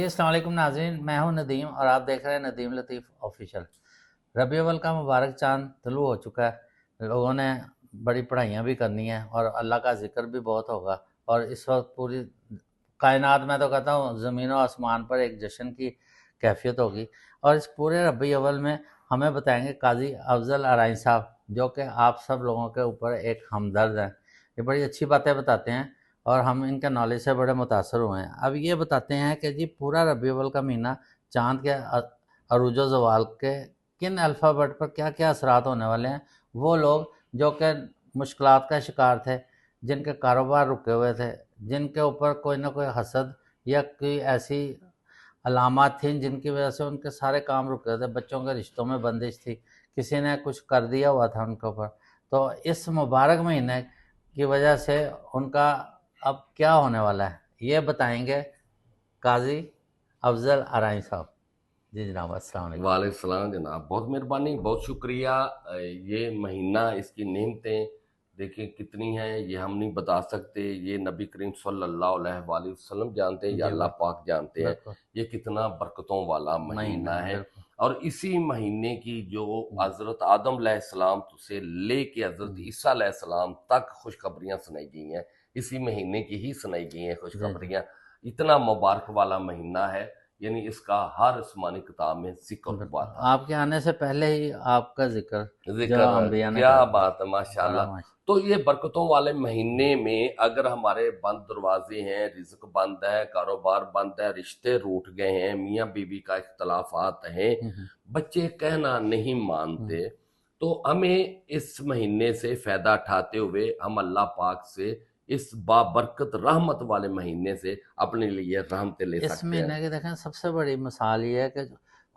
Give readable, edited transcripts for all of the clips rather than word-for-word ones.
अस्सलाम वालेकुम नाज़रीन, मैं हूं नदीम और आप देख रहे हैं नदीम लतीफ़ ऑफिशियल। रबी अव्वल का मुबारक चांद तुलू हो चुका है। लोगों ने बड़ी पढ़ाइयाँ भी करनी है और अल्लाह का जिक्र भी बहुत होगा। और इस वक्त पूरी कायनात में तो कहता हूँ ज़मीन और आसमान पर एक जश्न की कैफियत होगी। और इस पूरे रबी अव्वल में हमें बताएंगे काजी अफजल आरई साहब, जो कि आप सब लोगों के ऊपर एक हमदर्द हैं। ये बड़ी अच्छी बातें बताते हैं और हम इनके नॉलेज से बड़े मुतासर हुए हैं। अब ये बताते हैं कि जी पूरा रबी अव्वल का महीना चाँद के अरूज व ज़वाल के किन अल्फ़ाबेट पर क्या क्या असरात होने वाले हैं। वो लोग जो कि मुश्किलात का शिकार थे, जिनके कारोबार रुके हुए थे, जिनके ऊपर कोई ना कोई हसद या कोई ऐसी अलामात थीं जिनकी वजह से उनके सारे काम रुके हुए थे, बच्चों के रिश्तों में बंदिश थी, किसी ने कुछ कर दिया हुआ था उनके ऊपर, तो इस मुबारक महीने की वजह से उनका अब क्या होने वाला है ये बताएंगे काजी अफजल आरई साहब। जी जनाब, अस्सलाम वालेकुम। वालेकुम सलाम जनाब, बहुत मेहरबानी, बहुत शुक्रिया। ये महीना, इसकी नेमतें देखिए कितनी हैं, ये हम नहीं बता सकते। ये नबी करीम सल्लल्लाहु अलैहि वसल्लम जानते हैं या जी अल्लाह पाक जानते हैं। बिल्कुल ये कितना बरकतों वाला महीना महीना है, है। बिल्कुल। और इसी महीने की जो हज़रत आदम अलैहिस्सलाम से लेके हज़रत ईसा अलैहिस्सलाम तक खुशखबरियाँ सुनाई गई हैं, इसी महीने की ही सुनाई गई हैं जी जी खुशखबरियाँ। इतना मुबारक वाला महीना है, यानी इसका हर आसमानी किताब में जिक्र हुआ बिल्कुल, था। आपके आने से पहले ही आपका जिक्र जो जिक्र है, अम्बिया ने क्या कर दिया। बात है, बड़ा माशाल्लाह। माश तो ये बरकतों वाले महीने में अगर हमारे बंद दरवाजे हैं, रिज्क बंद है, कारोबार बंद है, रिश्ते रूठ गए हैं, मियाँ बीवी का इख्तलाफात हैं, बच्चे कहना नहीं मानते, तो हमें इस महीने से फ़ायदा उठाते हुए हम अल्लाह पाक से इस बाबरकत रहमत वाले महीने से अपने लिए रहमतें ले इस सकते हैं। महीने की देखें सबसे बड़ी मिसाल ये है कि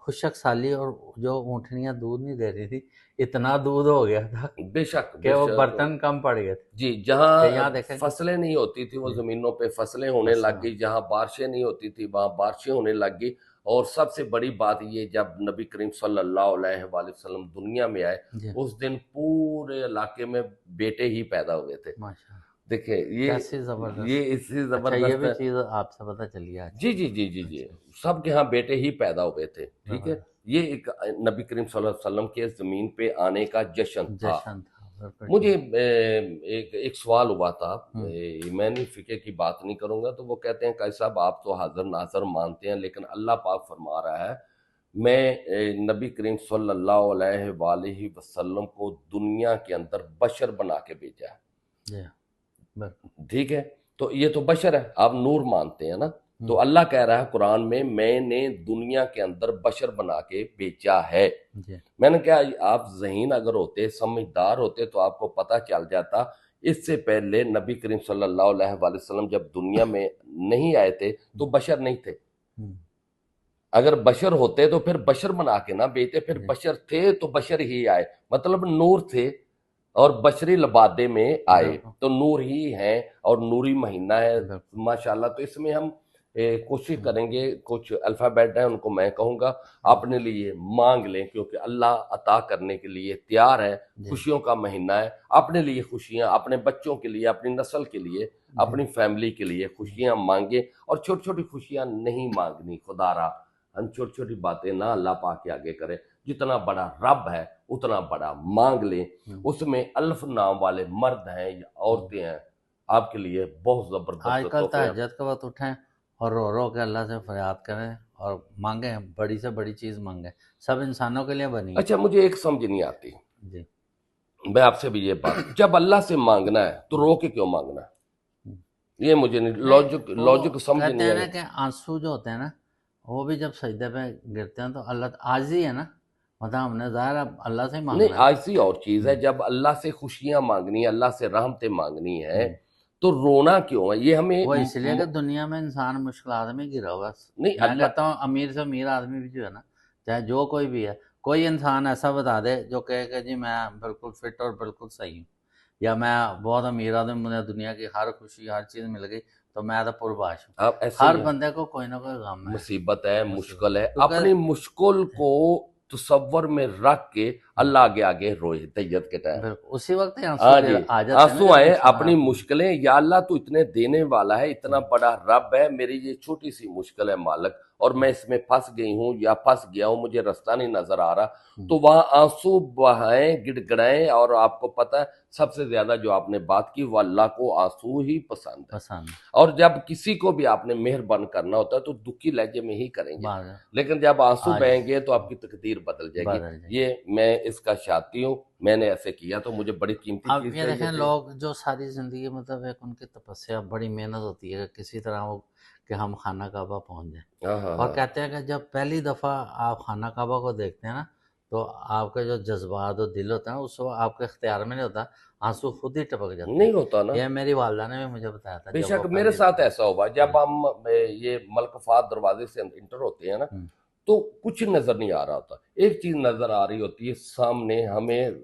खुशक साली और जो ऊँटनियाँ दूध नहीं दे रही थी, इतना दूध हो गया था बेशक कि वो बेशक। बर्तन कम पड़ गए थे। जी, कि जहाँ यहाँ देखें कि फसलें नहीं होती थी वो जी ज़मीनों पे फसलें होने फसल लग गई, जहाँ बारिशें नहीं होती थी वहाँ बारिशें होने लग गई। और सबसे बड़ी बात ये, जब नबी करीम सल्लल्लाहु अलैहि वसल्लम दुनिया में आए, जी उस दिन पूरे इलाके में बेटे ही पैदा हुए थे। माशा देखिए कैसी ये ज़बरदस्त। इससे अच्छा, ये ज़बरदस्त भी है। चीज़ आपसे पता चली आज। जी जी जी जी जी, अच्छा सबके यहाँ बेटे ही पैदा हुए थे, ठीक है। ज़बरदस्त ये एक नबी करीम सल्लल्लाहु अलैहि वसल्लम के ज़मीन पे आने का जश्न था। जश्न था, बिल्कुल मुझे ठीक। एक एक सवाल हुआ था। हुँ, मैं नहीं फिक्र की बात नहीं करूंगा, तो वो कहते हैं काजी साहब आप तो हाजिर नाजर मानते हैं, लेकिन अल्लाह पाक फरमा रहा है मैं नबी करीम सल्लल्लाहु अलैहि वसल्लम को दुनिया के अंदर बशर बना के भेजा जी बिल्कुल। है, ठीक है। तो ये तो बशर है, आप नूर मानते हैं ना। तो हुँ, अल्लाह कह रहा है कुरान में मैंने दुनिया के अंदर बशर बना के भेजा है। जी मैंने कहा आप ज़हीन अगर होते, समझदार होते, तो आपको पता चल जाता इससे पहले नबी करीम सल्लल्लाहु अलैहि वसल्लम जब दुनिया में नहीं आए थे तो बशर नहीं थे। हुँ, अगर बशर होते तो फिर बशर बना के ना भेजते, फिर जी बशर थे तो बशर ही आए, मतलब नूर थे और बशरी लबादे में आए, बिल्कुल, तो नूर ही हैं और नूरी महीना है बिल्कुल। माशाल्लाह। तो इसमें हम कोशिश हुँ, करेंगे, कुछ अल्फ़ाबेट हैं उनको मैं कहूँगा हुँ, अपने लिए मांग लें, क्योंकि अल्लाह अता करने के लिए तैयार है। जी, खुशियों का महीना है, अपने लिए खुशियाँ, अपने बच्चों के लिए, अपनी नस्ल के लिए, जी, अपनी फैमिली के लिए जी। खुशियाँ मांगे। और छोटी छोटी खुशियाँ नहीं मांगनी, खुदारा हम छोटी छोटी बातें ना अल्लाह पाक के आगे करें। जितना बड़ा रब है उतना बड़ा मांग लें। हुँ, उसमें अल्फ नाम वाले मर्द हैं या हुँ। औरतें हैं, आपके लिए बहुत ज़बरदस्त आजकल तोहफे हैं। तहज्जुद के वक़्त उठें और रो रो के अल्लाह से फ़रियाद करें और मांगें, बड़ी से बड़ी चीज़ मांगें। सब इंसानों के लिए बनी है। अच्छा, मुझे एक समझ नहीं आती, जी। मैं आपसे भी ये बात, जब अल्लाह से मांगना है तो हुँ, रो के क्यों मांगना है? हुँ। ये मुझे नहीं, नहीं, लॉजिक वो लॉजिक समझ कहते नहीं हैं आई। ना कि आँसू जो होते हैं ना, वो भी जब सजदे पे गिरते हैं तो अल्लाह आजिज़ी है ना, मतलब हमने ज़ाहिर है अल्लाह से ही नहीं, माँगना है ना। ऐसी और चीज है, हुँ, जब अल्लाह से खुशियां मांगनी है, अल्लाह से रहमतें मांगनी है, हुँ। तो रोना क्यों है? ये हमें वो इसलिए कि दुनिया में इंसान मुश्किलात में घिरा हुआ है। नहीं मैं अल्लाह। कहता हूँ अमीर से अमीर आदमी भी जो है ना, चाहे जो कोई भी है, कोई इंसान ऐसा बता दे जो कहे कि जी मैं बिल्कुल फिट और बिल्कुल सही हूँ, या मैं बहुत अमीर आदमी, मुझे दुनिया की हर खुशी हर चीज़ मिल गई तो मैं तो पुरबाश हूँ। आप ऐसे ही हर हैं, बंदे को कोई ना कोई गम है, मुसीबत है, मुसीबत, मुश्किल है, क्योंकि अपनी मुश्किल को तसव्वुर में रख के اللہ आगे आगे रोए तैयत के टाइम। बिल्कुल उसी वक्त ही आंसू हाँ आ जी, जाते हैं ना आंसू जब आए, इंसान अपनी मुश्किलें, या अल्लाह तू इतने देने वाला है, इतना बड़ा रब है, मेरी ये छोटी सी मुश्किल है मालिक, और मैं इसमें फंस गई हूँ या फंस गया हूँ, मुझे रास्ता नहीं नजर आ रहा, तो वहां आंसू बहाएं, गिड़गिड़ाएं। और आपको पता है सबसे ज्यादा जो आपने बात की, वो अल्लाह को आंसू ही पसंद है। पसंद और जब किसी को भी आपने मेहरबान करना होता है तो दुखी लहजे में ही करेंगे, बात लेकिन जब आंसू आज बहेंगे तो आपकी तकदीर बदल जाएगी। बदल जाए। ये मैं इसका शाती हूँ, मैंने ऐसे किया तो मुझे बड़ी कीमती अब चीज ये चाहिए देखें थी। लोग जो सारी ज़िंदगी मतलब एक उनकी तपस्या बड़ी मेहनत होती है किसी तरह वो कि हम खाना काबा पहुंच जाएं, हाँ हाँ और हाँ, कहते हैं कि जब पहली दफ़ा आप खाना काबा को देखते हैं ना तो आपके जो जज्बात और दिल होता है ना उस वक्त आपके इख्तियार में नहीं होता, आंसू खुद ही टपक जाते नहीं हैं। होता ना। ये मेरी वालदा ने भी मुझे बताया था जब बेशक वो मेरे पहली साथ दफ़ा। ऐसा हुआ, जब हम ये मलकफात दरवाजे से इंटर होते हैं ना, तो कुछ नजर नहीं आ रहा होता, एक चीज नजर आ रही होती है, सामने हमें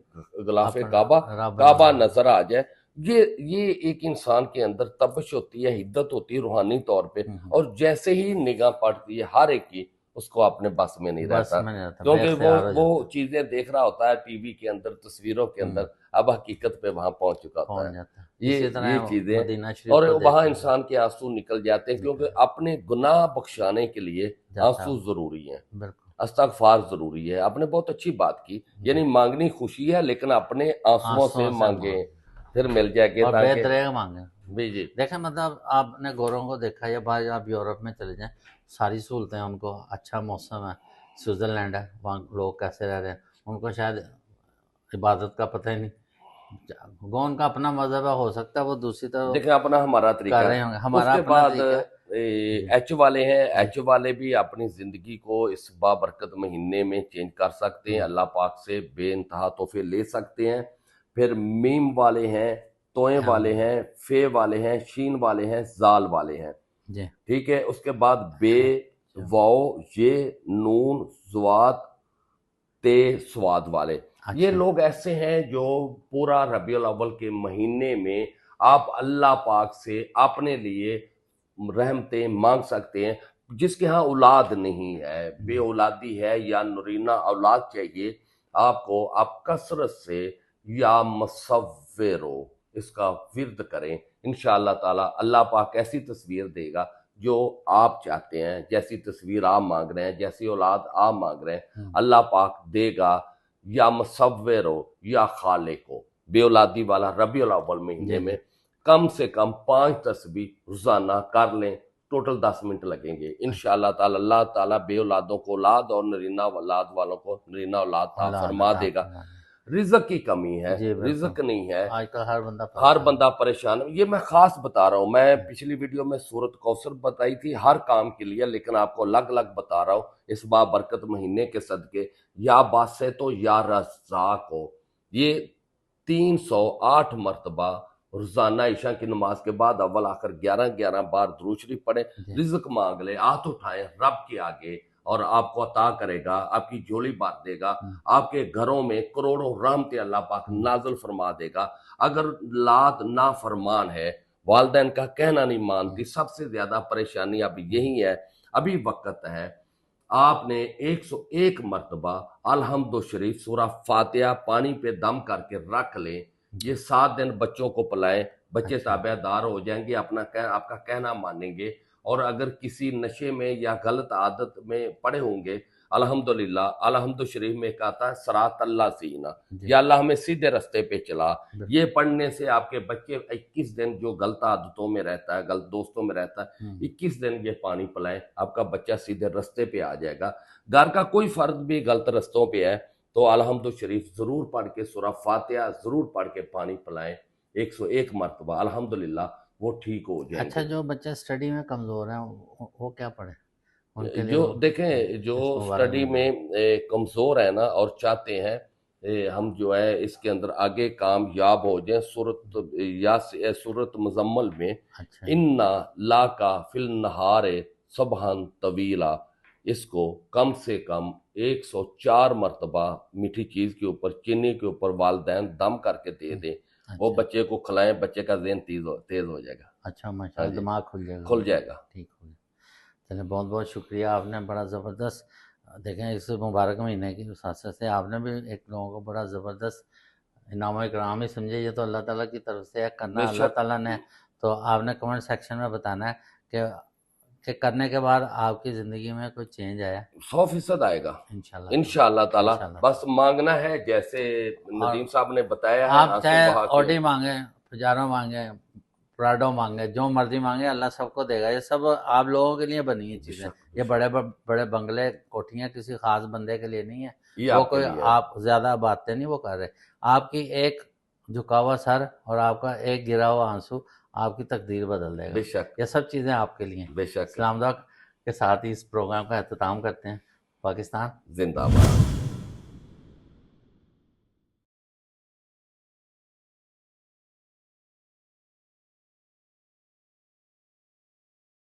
गलाफे अपना काबा रब काबा नजर नजर आ जाए। ये एक इंसान के अंदर तपश होती है, हिद्दत होती है रूहानी तौर पे, और जैसे ही निगाह पड़ती है हर एक की, उसको अपने बस में नहीं बस रहता, में नहीं रहता, क्योंकि बेख्तियार हो वो जाता है, चीजें देख रहा होता है टीवी के अंदर, तस्वीरों के अंदर, अब हकीकत पे वहां पहुंच चुका होता पहुंच है। जाता है। ये इसी ये तरह चीजें, मदीना शरीफ और को वहां देखते हैं इंसान के आंसू निकल जाते हैं, क्योंकि अपने गुनाह बख्शाने के लिए जाता आंसू है। जरूरी हैं, बिल्कुल इस्तगफार जरूरी है। आपने बहुत अच्छी बात की, यानी मांगनी खुशी है, लेकिन अपने आंसुओं से आंसुओं से मांगे, मांग फिर मिल जाएंगे, और ताकि बेदरेग मांगे। भी जी। देखें मतलब आपने गोरों को देखा या भाई आप यूरोप में चले जाएं, सारी सहूलतें हैं उनको, अच्छा मौसम है, स्विट्ज़रलैंड है, वहाँ लोग कैसे रह रहे हैं उनको शायद इबादत का पता ही नहीं, वो उनका अपना मजहब है, हो सकता है वो दूसरी तरफ देखें अपना हमारा कर तरीका रहे है। होंगे, हमारा उसके अपना बाद तरीका है जी एच वाले हैं, जी। एच वाले भी अपनी जिंदगी को इस बाबरकत महीने में चेंज कर सकते हैं, अल्लाह पाक से बेइंतहा तोहफे ले सकते हैं। फिर मीम वाले हैं, तोए वाले हैं, फे वाले हैं, शीन वाले हैं, जाल वाले हैं, जी ठीक है। उसके बाद बे, अच्छा वाओ, ये, नून, जुआत, ते, स्वाद वाले, ये अच्छा लोग ऐसे हैं जो पूरा रबीउल अव्वल के महीने में आप अल्लाह पाक से अपने लिए रहमतें मांग सकते हैं। जिसके यहाँ औलाद नहीं है, बे औलादी है, या नुरीना औलाद चाहिए आपको, आप कसरत से या मसव्विरो इसका विर्द करें, इंशाअल्लाह ताला अल्लाह पाक ऐसी तस्वीर देगा जो आप चाहते हैं, जैसी तस्वीर आप मांग रहे हैं, जैसी औलाद आप मांग रहे हैं, अल्लाह पाक देगा। या मुसव्विर हो या खालिक हो, बेऔलादी वाला रबीउल अव्वल महीने जी में जी कम से कम 5 तस्बीह रोजाना कर लें, टोटल 10 मिनट लगेंगे इंशाअल्लाह ताला। अल्लाह ताला बेऔलादों को औलाद और नरीना औलाद वालों को नरीना औलाद अता अल्लाह फरमा अता देगा। फरमाए। रिज़्क की कमी है, जी बिल्कुल, रिज़्क नहीं है, आजकल हर बंदा हर परेशान बंदा परेशान है। ये मैं खास बता रहा हूँ, मैं पिछली वीडियो में सूरत कौसर बताई थी हर काम के लिए, लेकिन आपको अलग अलग बता रहा हूँ इस बाबरकत महीने के सदके। या बासित हो या रज़्ज़ाक हो, ये 308 मरतबा रोजाना ईशा की नमाज के बाद अव्वल आखिर 11-11 बार दुरूद शरीफ पढ़े, जी रिज्क मांग ले, हाथ उठाए रब के आगे, और आपको अता करेगा, आपकी झोली बांट देगा, आपके घरों में करोड़ों रहमतें अल्लाह पाक नाज़िल फरमा देगा। अगर लाद ना फरमान है, वालदैन का कहना नहीं मानती, सबसे ज्यादा परेशानी अब यही है, अभी वक्त है, आपने 101 मरतबा अलहम्दु शरीफ सूरह फातिहा पानी पे दम करके रख लें। ये 7 दिन बच्चों को पिलाएं, बच्चे अच्छा ताबेदार हो जाएंगे, आपका कहना मानेंगे। और अगर किसी नशे में या गलत आदत में पड़े होंगे, अल्हम्दुलिल्लाह अलहम्दु शरीफ में कहता है सरात अल्लाह सीना, जी या अल्लाह हमें सीधे रास्ते पे चला। बिल्कुल ये पढ़ने से आपके बच्चे 21 दिन जो गलत आदतों में रहता है, गलत दोस्तों में रहता है, 21 दिन ये पानी पिलाएं, आपका बच्चा सीधे रास्ते पे आ जाएगा। घर का कोई फर्द भी गलत रास्तों पे है तो अलहम्दु शरीफ जरूर पढ़ के, सूरह फातिहा जरूर पढ़ के पानी पिलाएं 101 मरतबा, अल्हम्दुलिल्लाह वो ठीक हो अच्छा जाएंगे। जो बच्चे स्टडी में कमज़ोर हैं वो क्या पढ़े उनके लिए जो वो देखें, जो इस मुबारक स्टडी महीने में कमजोर है ना और चाहते हैं हम जो है इसके अंदर आगे कामयाब हो जाए, सूरत मुजम्मल में अच्छा इन्ना ला का फिल नहारे सबहन तवीला, इसको कम से कम 104 मरतबा मीठी चीज के ऊपर, चीनी के ऊपर वालदैन दम करके दे दें, वो अच्छा बच्चे को खिलाएं, बच्चे का ज़हन तेज हो जाएगा। अच्छा हाँ माशाल्लाह जी, दिमाग खुल जाएगा खुल बच्चे का, जाएगा। ठीक हो गया। चलिए बहुत बहुत शुक्रिया, आपने बड़ा ज़बरदस्त دیکھیں اس مبارک مہینے کی وساست سے آپ نے بھی ایک لوگوں کو بڑا زبردست انعام و اکرام ہی سمجھے، یہ تو اللہ تعالیٰ کی طرف سے ہے، کرنا بے اللہ شک تعالیٰ نے، تو آپ نے کمنٹ سیکشن میں بتانا ہے کہ کرنے کے بعد آپ کی زندگی میں کوئی چینج آیا 100% آئے گا انشاءاللہ انشاءاللہ تعالی. انشاءاللہ بس مانگنا ہے جیسے اور ندیم صاحب نے بتایا ہے، آپ آنسو چاہے بہا کے. اوڈی مانگیں، پجارو مانگیں، پراڈو مانگیں، جو مرضی مانگیں، اللہ سب کو دے گا. یہ سب آپ لوگوں کے لیے بنی ہوئی بے چیزیں، شک یہ بڑے بڑے بنگلے کوٹھیاں کسی خاص بندے کے لیے نہیں ہیں. یہ وہ آپ کے کوئی لیے ہے. آپ زیادہ باتیں نہیں وہ کر رہے. آپ کی ایک جھکا ہوا سر اور آپ کا ایک گرا ہوا آنسو آپ کی تقدیر بدل دے گا. بے شک یہ سب چیزیں آپ کے لیے ہیں. بے شک. اسلام آباد کے ساتھ ہی اس پروگرام کا اختتام کرتے ہیں. پاکستان زندہ باد.